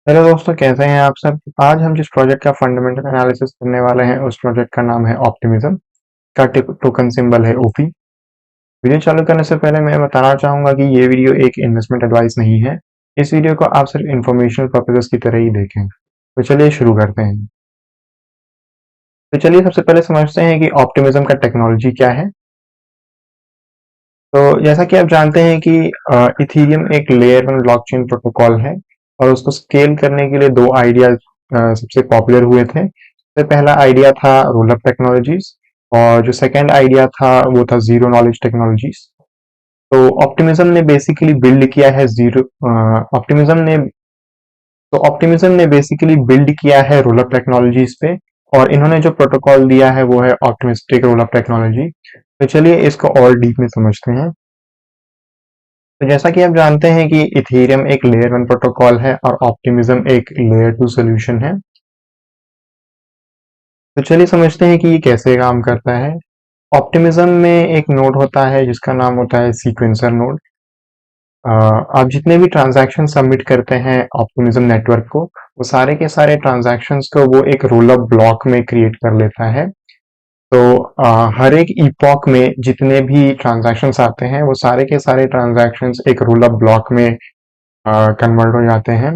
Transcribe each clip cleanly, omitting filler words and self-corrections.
Hello दोस्तों, कैसे हैं आप सब। आज हम जिस प्रोजेक्ट का फंडामेंटल एनालिसिस करने वाले हैं उस प्रोजेक्ट का नाम है ऑप्टिमिज्म। का टोकन सिंबल है ओपी। वीडियो चालू करने से पहले मैं बताना चाहूंगा कि ये वीडियो एक इन्वेस्टमेंट एडवाइस नहीं है। इस वीडियो को आप सिर्फ इंफॉर्मेशनल पर्पसेस की तरह ही देखें। तो चलिए शुरू करते हैं। तो चलिए सबसे पहले समझते हैं कि ऑप्टिमिज्म का टेक्नोलॉजी क्या है। तो जैसा कि आप जानते हैं कि इथीरियम एक लेयर 1 ब्लॉकचेन प्रोटोकॉल है और उसको स्केल करने के लिए दो आइडिया सबसे पॉपुलर हुए थे। सबसे पहला आइडिया था रोल अप टेक्नोलॉजीज और जो सेकंड आइडिया था वो था जीरो नॉलेज टेक्नोलॉजीज। तो ऑप्टिमिज्म ने बेसिकली बिल्ड किया है जीरो ऑप्टिमिज्म ने बेसिकली बिल्ड किया है रोल अप टेक्नोलॉजीज पे। और इन्होंने जो प्रोटोकॉल दिया है वो है ऑप्टिमिस्टिक रोल अप टेक्नोलॉजी। तो चलिए इसको और डीप में समझते हैं। तो जैसा कि आप जानते हैं कि इथेरियम एक लेयर 1 प्रोटोकॉल है और ऑप्टिमिज्म एक लेयर 2 सॉल्यूशन है। तो चलिए समझते हैं कि ये कैसे काम करता है। ऑप्टिमिज्म में एक नोड होता है जिसका नाम होता है सीक्वेंसर नोड। आप जितने भी ट्रांजैक्शन सबमिट करते हैं ऑप्टिमिज्म नेटवर्क को, वो सारे के सारे ट्रांजैक्शंस को वो एक रोल अप ब्लॉक में क्रिएट कर लेता है। तो हर एक इपॉक में जितने भी ट्रांजैक्शंस आते हैं वो सारे के सारे ट्रांजैक्शंस एक रोल अप ब्लॉक में कन्वर्ट हो जाते हैं।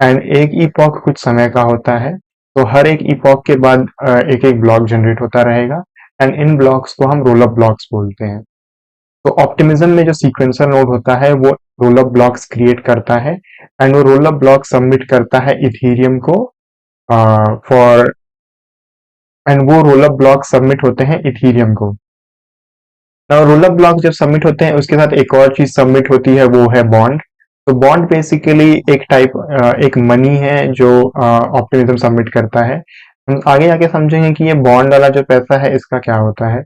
एंड एक इपॉक कुछ समय का होता है। तो हर एक इपॉक के बाद एक एक ब्लॉक जनरेट होता रहेगा। एंड इन ब्लॉक्स को हम रोल अप ब्लॉक्स बोलते हैं। तो ऑप्टिमिज्म में जो सीक्वेंसर नोड होता है वो रोल अप ब्लॉक्स क्रिएट करता है एंड वो रोल अप ब्लॉक सबमिट करता है इथेरियम को फॉर एंड वो रोल अप ब्लॉक सबमिट होते हैं इथेरियम को। नाउ रोल अप ब्लॉक जब सबमिट होते हैं उसके साथ एक और चीज सबमिट होती है, वो है बॉन्ड। तो बॉन्ड बेसिकली एक मनी है जो ऑप्टिमिज्म सबमिट करता है। हम आगे जाके समझेंगे कि ये बॉन्ड वाला जो पैसा है इसका क्या होता है।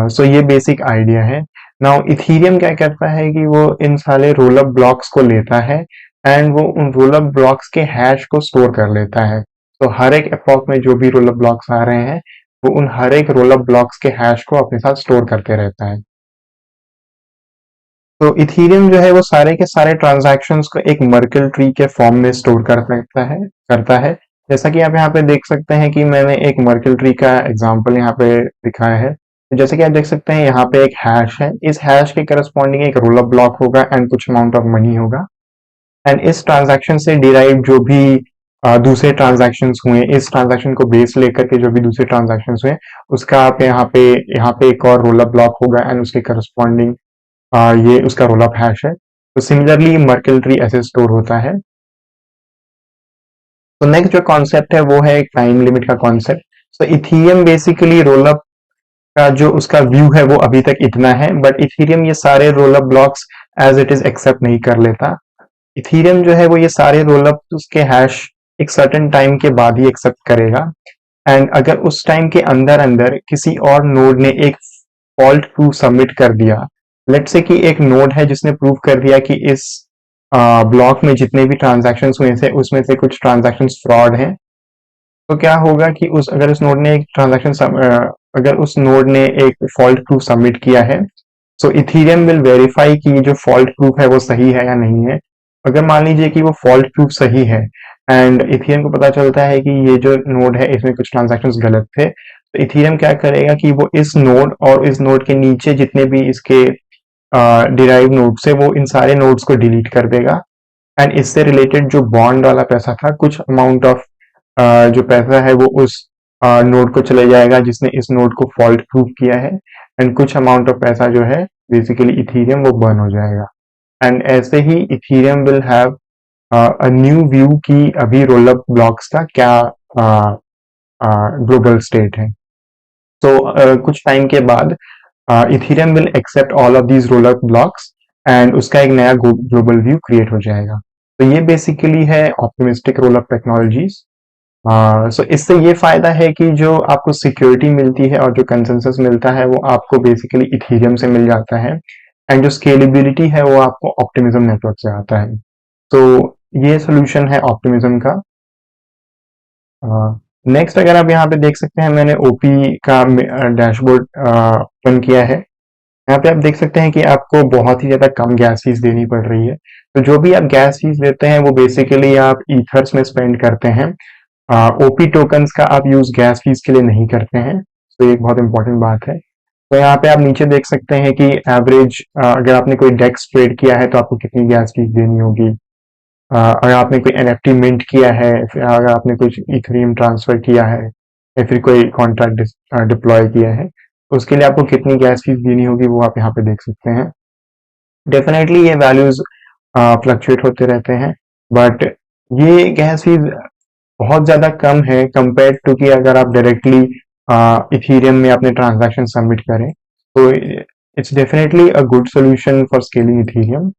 सो ये बेसिक आइडिया है। नाउ इथीरियम क्या करता है कि वो इन सारे रोल अप ब्लॉक्स को लेता है एंड वो उन रोल अप ब्लॉक्स के हैश को स्टोर कर लेता है। तो हर एक एपॉक में जो भी रोल अप ब्लॉक्स आ रहे हैं वो उन हर एक रोल अप ब्लॉक्स के हैश को अपने साथ स्टोर करते रहता है। तो इथीरियम जो है वो सारे के सारे ट्रांजैक्शंस को एक मर्कल ट्री के फॉर्म में स्टोर करता है। जैसा कि आप यहाँ पे देख सकते हैं कि मैंने एक मर्कल ट्री का एग्जांपल यहाँ पे दिखाया है। तो जैसे कि आप देख सकते हैं यहाँ पे एक हैश है, इस हैश के करस्पॉन्डिंग एक रोल अप ब्लॉक होगा एंड कुछ अमाउंट ऑफ मनी होगा। एंड इस ट्रांजैक्शन से डिराइव जो भी दूसरे ट्रांजैक्शन हुए, इस ट्रांजैक्शन को बेस लेकर के जो भी दूसरे ट्रांजैक्शन हुए उसका आप यहाँ पे एक और रोल अप ब्लॉक होगा एंड उसके करस्पॉन्डिंग ये उसका रोल अप हैश है। तो सिमिलरली मर्कल ट्री ऐसे स्टोर होता है। तो नेक्स्ट जो कॉन्सेप्ट है वो है एक टाइम लिमिट का कॉन्सेप्ट। तो इथीरियम बेसिकली रोल अप का जो उसका व्यू है वो अभी तक इतना है, बट इथीरियम ये सारे roll up blocks as it is accept नहीं कर लेता। इथीरियम जो है वो ये सारे रोल अप उसके हैश एक सर्टेन टाइम के बाद ही एक्सेप्ट करेगा। एंड अगर उस टाइम के अंदर अंदर किसी और नोड ने एक फॉल्ट प्रूफ सबमिट कर दिया, लेट्स से कि एक नोड है जिसने प्रूव कर दिया कि इस ब्लॉक में जितने भी ट्रांजैक्शन हुए थे उसमें से कुछ ट्रांजैक्शन फ्रॉड हैं। तो क्या होगा कि उस अगर उस नोड ने एक अगर उस नोड ने एक फॉल्ट प्रूफ सबमिट किया है, सो इथीरियम विल वेरीफाई कि ये जो फॉल्ट प्रूफ है वो सही है या नहीं है। अगर मान लीजिए कि वो फॉल्ट प्रूफ सही है एंड इथीरियम को पता चलता है कि ये जो नोड है इसमें कुछ ट्रांजैक्शंस गलत थे, तो इथीरियम क्या करेगा कि वो इस नोड और इस नोड के नीचे जितने भी इसके डिराइव नोड से वो इन सारे नोड्स को डिलीट कर देगा। एंड इससे रिलेटेड जो बॉन्ड वाला पैसा था, कुछ अमाउंट ऑफ जो पैसा है वो उस नोड को चले जाएगा जिसने इस नोड को फॉल्ट प्रूफ किया है। एंड कुछ अमाउंट ऑफ पैसा जो है बेसिकली इथीरियम वो बर्न हो जाएगा। एंड ऐसे ही Ethereum will have a new view कि अभी रोल अप ब्लॉक्स का क्या ग्लोबल स्टेट है। तो कुछ टाइम के बाद Ethereum will accept all of these roll up blocks एंड उसका एक नया ग्लोबल व्यू क्रिएट हो जाएगा। तो ये बेसिकली है ऑप्टिमिस्टिक रोल अप टेक्नोलॉजीज। सो इससे ये फायदा है कि जो आपको सिक्योरिटी मिलती है और जो कंसेंसस मिलता है वो आपको बेसिकली इथेरियम से मिल जाता है एंड जो स्केलेबिलिटी है वो आपको ऑप्टिमिज्म नेटवर्क से आता है। तो ये सोल्यूशन है ऑप्टिमिज्म का। नेक्स्ट अगर आप यहाँ पे देख सकते हैं, मैंने ओपी का डैशबोर्ड ओपन किया है। यहाँ पे आप देख सकते हैं कि आपको बहुत ही ज्यादा कम गैस फीस देनी पड़ रही है। तो जो भी आप गैस फीस लेते हैं वो बेसिकली आप ईथर्स में स्पेंड करते हैं। ओपी टोकन्स का आप यूज गैस फीस के लिए नहीं करते हैं, तो ये एक बहुत इंपॉर्टेंट बात है। तो यहाँ पे आप नीचे देख सकते हैं कि एवरेज अगर आपने कोई डेक्स ट्रेड किया है तो आपको कितनी गैस फीस देनी होगी। अगर आपने कोई एनएफटी मिंट किया है, फिर अगर आपने कुछ इथेरियम ट्रांसफर किया है या फिर कोई कॉन्ट्रैक्ट डिप्लॉय किया है, तो उसके लिए आपको कितनी गैस फीस देनी होगी वो आप यहाँ पे देख सकते हैं। डेफिनेटली ये वैल्यूज फ्लक्चुएट होते रहते हैं, बट ये गैस फीस बहुत ज्यादा कम है कंपेयर टू कि अगर आप डायरेक्टली इथेरियम में अपने ट्रांजैक्शन सबमिट करें, तो it's definitely a good solution for scaling Ethereum.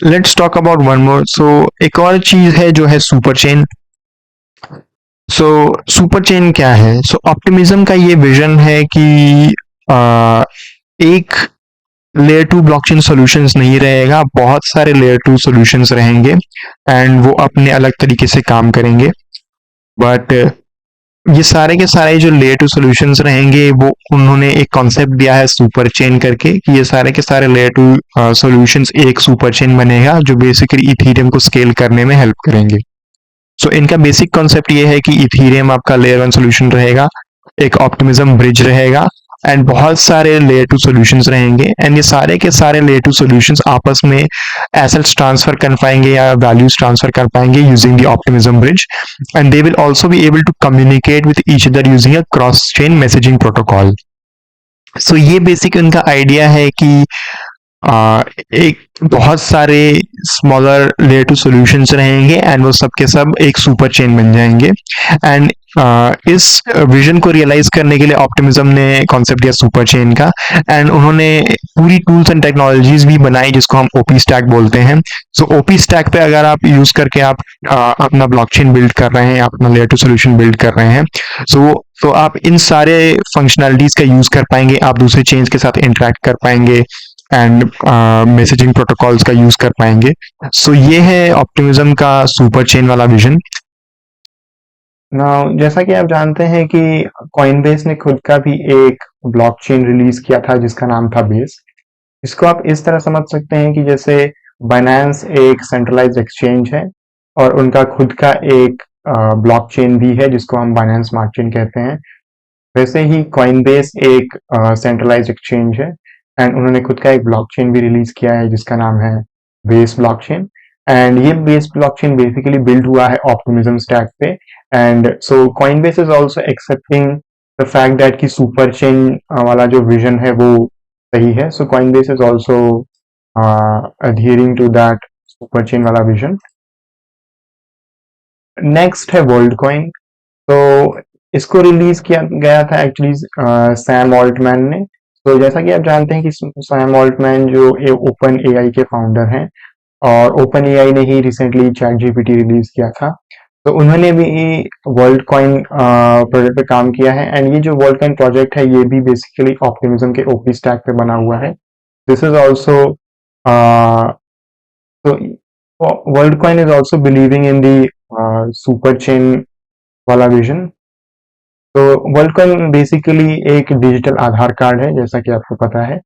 Let's talk about one more. So एक और चीज है जो है super chain. So super chain क्या है? सो ऑप्टिमिज्म का ये विजन है कि एक लेयर टू ब्लॉकचेन सॉल्यूशंस नहीं रहेगा, बहुत सारे लेयर टू सॉल्यूशंस रहेंगे एंड वो अपने अलग तरीके से काम करेंगे। बट ये सारे के सारे जो लेयर टू सॉल्यूशंस रहेंगे वो उन्होंने एक कॉन्सेप्ट दिया है सुपर चेन करके, कि ये सारे के सारे लेयर टू सॉल्यूशंस एक सुपर चेन बनेगा जो बेसिकली इथेरियम को स्केल करने में हेल्प करेंगे। सो इनका बेसिक कॉन्सेप्ट ये है कि इथेरियम आपका लेयर वन सॉल्यूशन रहेगा, एक ऑप्टिमिज्म ब्रिज रहेगा एंड बहुत सारे लेयर टू सॉल्यूशंस रहेंगे एंड ये सारे के सारे लेयर टू सॉल्यूशंस आपस में एसेट्स ट्रांसफर कर पाएंगे या वैल्यूज ट्रांसफर कर पाएंगे using the Optimism bridge and they will also be able to communicate with each other using a cross chain messaging protocol. So ये बेसिक उनका आइडिया है कि एक बहुत सारे स्मॉलर लेयर टू सॉल्यूशंस रहेंगे एंड वो सब के सब एक सुपर चेन बन जाएंगे एंड इस विजन को रियलाइज करने के लिए ऑप्टिमिज्म ने कॉन्सेप्ट दिया सुपर चेन का एंड उन्होंने पूरी टूल्स एंड टेक्नोलॉजीज भी बनाई जिसको हम ओपी स्टैक बोलते हैं। सो ओपी स्टैक पे अगर आप यूज करके आप अपना ब्लॉकचेन बिल्ड कर रहे हैं, अपना लेयर टू सॉल्यूशन बिल्ड कर रहे हैं, तो आप इन सारे फंक्शनैलिटीज का यूज कर पाएंगे, आप दूसरे चेन्स के साथ इंटरेक्ट कर पाएंगे एंड मैसेजिंग प्रोटोकॉल्स का यूज कर पाएंगे। सो ये है ऑप्टिमिज्म का सुपर चेन वाला विजन। नाउ जैसा कि आप जानते हैं कि कॉइनबेस ने खुद का भी एक ब्लॉकचेन रिलीज किया था जिसका नाम था बेस। इसको आप इस तरह समझ सकते हैं कि जैसे बाइनेंस एक सेंट्रलाइज्ड एक्सचेंज है और उनका खुद का एक ब्लॉकचेन भी है जिसको हम बाइनेंस स्मार्ट चेन कहते हैं, वैसे ही कॉइनबेस एक सेंट्रलाइज्ड एक्सचेंज है एंड उन्होंने खुद का एक ब्लॉकचेन भी रिलीज किया है जिसका नाम है बेस ब्लॉकचेन। एंड ये बेस ब्लॉकचेन बेसिकली बिल्ड हुआ है ऑप्टिमिज्म स्टैक पे, and so Coinbase is also accepting the fact that कि सुपर चेन वाला जो विजन है वो सही है। So Coinbase is also adhering to that super chain वाला विजन। नेक्स्ट है वर्ल्ड कॉइन। तो इसको रिलीज किया गया था एक्चुअली सैम ऑल्टमैन ने। तो जैसा कि आप जानते हैं कि सैम ऑल्टमैन जो ओपन एआई के फाउंडर हैं और ओपन एआई ने ही रिसेंटली चैट जीपीटी रिलीज किया था, तो उन्होंने भी वर्ल्ड कॉइन प्रोजेक्ट पे काम किया है एंड ये जो वर्ल्ड कॉइन प्रोजेक्ट है ये भी बेसिकली ऑप्टिमिज्म के ओपी स्टैक पे बना हुआ है। दिस इज ऑल्सो तो world coin is also believing in the super chain वाला विजन। तो वर्ल्ड कॉइन बेसिकली एक डिजिटल आधार कार्ड है जैसा कि आपको पता है।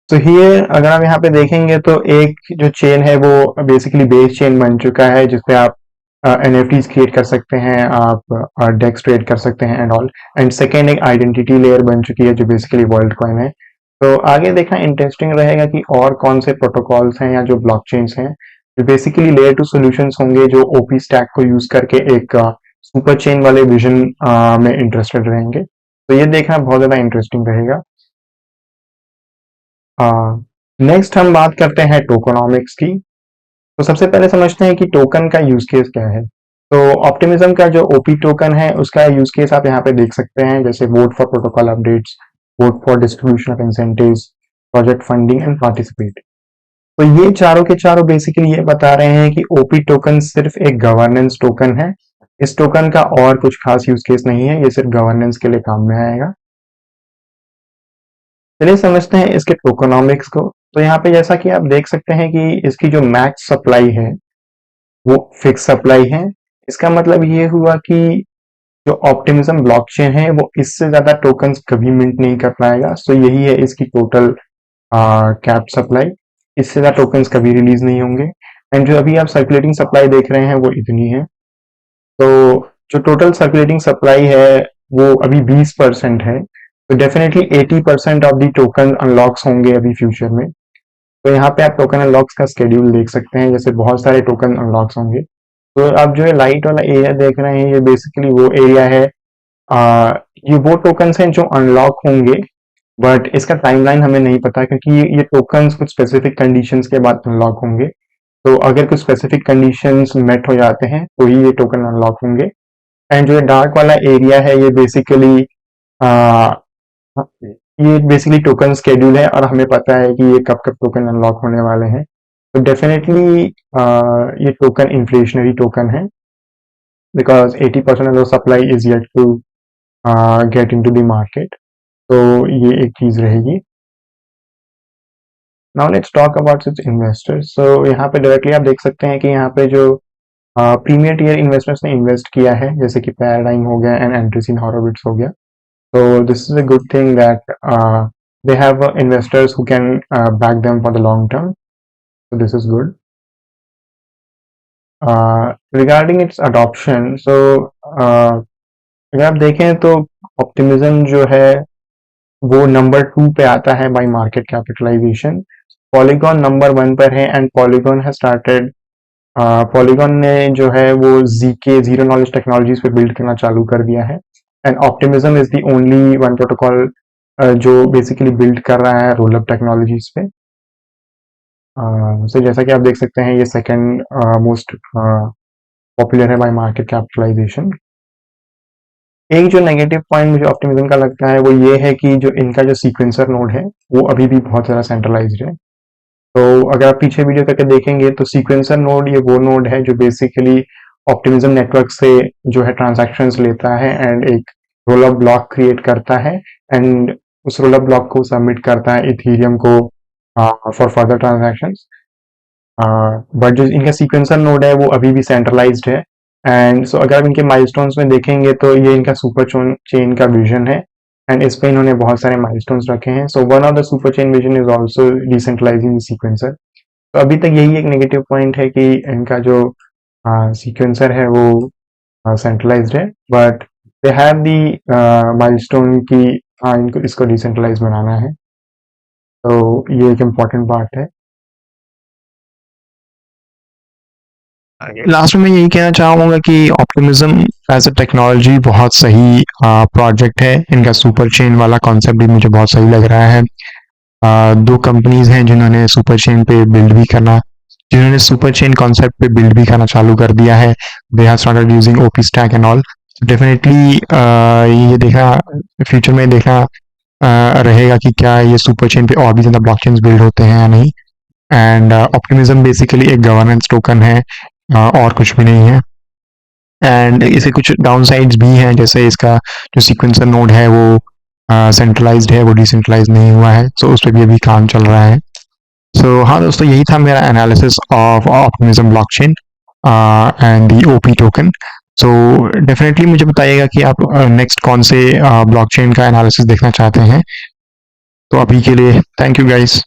तो हियर अगर आप यहाँ पे देखेंगे तो एक जो चेन है वो बेसिकली बेस चेन बन चुका है जिसपे आप एनएफटीज क्रिएट कर सकते हैं, आप डेक्स ट्रेड कर सकते हैं एंड ऑल। एंड सेकेंड एक आइडेंटिटी लेयर बन चुकी है जो बेसिकली वर्ल्ड कॉइन है। तो आगे देखना इंटरेस्टिंग रहेगा कि और कौन से प्रोटोकॉल्स हैं या जो ब्लॉकचेन्स हैं जो बेसिकली लेयर टू सॉल्यूशंस होंगे जो ओपी स्टैक को यूज करके एक सुपर चेन वाले विजन में इंटरेस्टेड रहेंगे। तो ये देखना बहुत ज्यादा इंटरेस्टिंग रहेगा। नेक्स्ट हम बात करते हैं टोकनॉमिक्स की। तो सबसे पहले समझते हैं कि टोकन का यूज केस क्या है। तो ऑप्टिमिज्म का जो ओपी टोकन है उसका यूज केस आप यहाँ पे देख सकते हैं, जैसे vote for protocol updates, vote for distribution of incentives, project funding and participate. तो ये चारों के चारों बेसिकली ये बता रहे हैं कि ओपी टोकन सिर्फ एक गवर्नेंस टोकन है। इस टोकन का और कुछ खास यूज केस नहीं है, ये सिर्फ गवर्नेंस के लिए काम में आएगा। चलिए समझते हैं इसके टोकनॉमिक्स को। तो यहाँ पे जैसा कि आप देख सकते हैं कि इसकी जो मैक्स सप्लाई है वो फिक्स सप्लाई है। इसका मतलब ये हुआ कि जो ऑप्टिमिज्म ब्लॉकचेन है वो इससे ज्यादा टोकन्स कभी मिंट नहीं कर पाएगा। सो यही है इसकी टोटल कैप सप्लाई, इससे ज़्यादा टोकन्स कभी रिलीज नहीं होंगे। एंड जो अभी आप सर्कुलेटिंग सप्लाई देख रहे हैं वो इतनी है। तो जो टोटल सर्कुलेटिंग सप्लाई है वो अभी 20% है, तो definitely 80% of the token unlocks होंगे अभी फ्यूचर में। तो यहाँ पे आप टोकन अनलॉक्स का स्केड्यूल देख सकते हैं, जैसे बहुत सारे टोकन अनलॉक्स होंगे। तो आप जो है लाइट वाला एरिया देख रहे हैं, ये बेसिकली वो एरिया है, आ, ये वो टोकन्स हैं जो अनलॉक होंगे, बट इसका टाइमलाइन हमें नहीं पता क्योंकि ये टोकन्स कुछ स्पेसिफिक कंडीशंस के बाद अनलॉक होंगे। तो अगर कुछ स्पेसिफिक कंडीशंस मेट हो जाते हैं तो ही ये टोकन अनलॉक होंगे। एंड जो ये डार्क वाला एरिया है ये बेसिकली टोकन स्केड्यूल है और हमें पता है कि ये कब कब टोकन अनलॉक होने वाले हैं। तो डेफिनेटली ये टोकन इन्फ्लेशनरी टोकन है, because 80% of the supply is yet to get into the market. तो ये एक चीज रहेगी। Now let's talk about its investors. So यहाँ पे डायरेक्टली आप देख सकते हैं कि यहाँ पे जो प्रीमियर टियर इन्वेस्टर्स ने इन्वेस्ट किया है, जैसे कि पैराडाइम हो गया एंड एंट्रीसिन हॉरोविट्स हो गया। So this is a good thing that they have investors who can back them for the long term. So this is good. Regarding its adoption, so अगर आप देखें तो ऑप्टिमिज्म जो है वो नंबर 2 पे आता है by market capitalization. Polygon number 1 पर है एंड पॉलीगॉन ने जो है वो ZK जीरो नॉलेज टेक्नोलॉजीज पे बिल्ड करना चालू कर दिया है। And optimism is the only one protocol जो बेसिकली बिल्ड कर रहा है रोल अप टेक्नोलॉजीज पे। so जैसा कि आप देख सकते हैं ये सेकंड मोस्ट पॉपुलर है बाय मार्केट कैपिटलाइजेशन। एक जो नेगेटिव पॉइंट मुझे ऑप्टिमिज्म का लगता है वो ये है कि जो इनका जो सीक्वेंसर नोड है वो अभी भी बहुत ज़्यादा सेंट्रलाइज्ड है। तो अगर आप पीछे वीडियो करके देखेंगे तो सीक्वेंसर नोड ये वो नोड है जो बेसिकली ऑप्टिमिज्म नेटवर्क से जो है ट्रांजैक्शंस लेता है एंड एक रोल अप ब्लॉक क्रिएट करता है एंड उस रोल अप ब्लॉक को सबमिट करता है इथेरियम को फॉर फर्दर ट्रांजैक्शंस। बट जो इनका सीक्वेंसर नोड है वो अभी भी सेंट्रलाइज्ड है। एंड सो अगर आप इनके माइलस्टोन्स में देखेंगे तो ये इनका सुपर चेन का विजन है एंड इस पे इन्होंने बहुत सारे माइलस्टोन्स रखे हैं। So one of the super chain vision is also decentralising the sequencer. तो अभी तक यही एक नेगेटिव पॉइंट है कि इनका जो सीक्वेंसर है वो सेंट्रलाइज्ड है, but they have the milestone की इनको इसको डिसेंट्रलाइज बनाना है। तो ये एक इम्पॉर्टेंट पार्ट है। लास्ट में मैं यही कहना चाहूँगा कि ऑप्टिमिज्म एज अ टेक्नोलॉजी बहुत सही प्रोजेक्ट है। इनका सुपर चेन वाला कॉन्सेप्ट भी मुझे बहुत सही लग रहा है। दो कंपनीज हैं जिन्होंने सुपर चेन कॉन्सेप्ट पे बिल्ड भी करना चालू कर दिया है। They have started using OP stack and all. Definitely ये देखा फ्यूचर में देखा रहेगा कि क्या ये सुपर चेन पे और भी ज़्यादा ब्लॉकचेन्स बिल्ड होते हैं या नहीं। एंड ऑप्टिमिज्म बेसिकली एक गवर्नेंस टोकन है, और कुछ भी नहीं है। एंड इसे कुछ डाउन साइड्स भी हैं, जैसे इसका जो सीक्वेंसर नोड है वो सेंट्रलाइज्ड है, वो डिसेंट्रलाइज नहीं हुआ है। सो उस पर भी अभी काम चल रहा है। सो हाँ दोस्तों, यही था मेरा analysis of optimism blockchain and the OP token. So definitely मुझे बताइएगा कि आप नेक्स्ट कौन से ब्लॉकचेन का एनालिसिस देखना चाहते हैं। तो अभी के लिए थैंक यू गाइस।